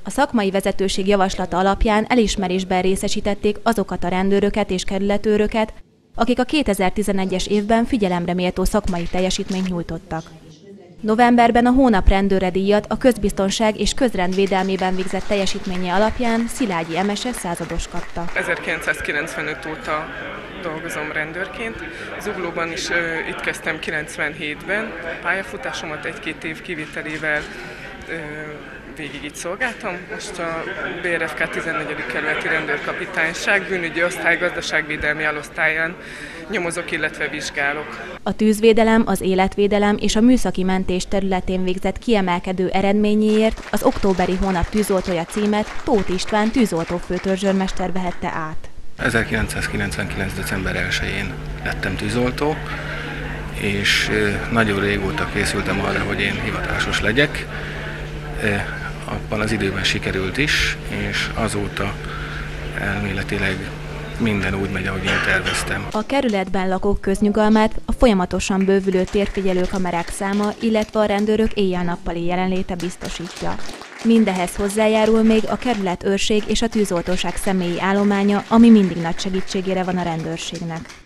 A szakmai vezetőség javaslata alapján elismerésben részesítették azokat a rendőröket és kerületőröket, akik a 2011-es évben figyelemre méltó szakmai teljesítményt nyújtottak. Novemberben a Hónap rendőre díjat a közbiztonság és közrend védelmében végzett teljesítménye alapján Szilágyi Emese százados kapta. 1995 óta dolgozom rendőrként. Zuglóban is itt kezdtem 97-ben. Pályafutásomat 1-2 év kivételével végig itt szolgáltam. Most a BRFK 14. kerületi rendőrkapitányság bűnügyi osztály gazdaságvédelmi alosztályán nyomozok, illetve vizsgálok. A tűzvédelem, az életvédelem és a műszaki mentés területén végzett kiemelkedő eredményéért az októberi hónap tűzoltója címet Tóth István tűzoltó-főtörzsőrmester vehette át. 1999. december 1-én lettem tűzoltó, és nagyon régóta készültem arra, hogy én hivatásos legyek. Abban az időben sikerült is, és azóta elméletileg minden úgy megy, ahogy én terveztem. A kerületben lakók köznyugalmát a folyamatosan bővülő térfigyelő kamerák száma, illetve a rendőrök éjjel-nappali jelenléte biztosítja. Mindehhez hozzájárul még a kerületőrség és a tűzoltóság személyi állománya, ami mindig nagy segítségére van a rendőrségnek.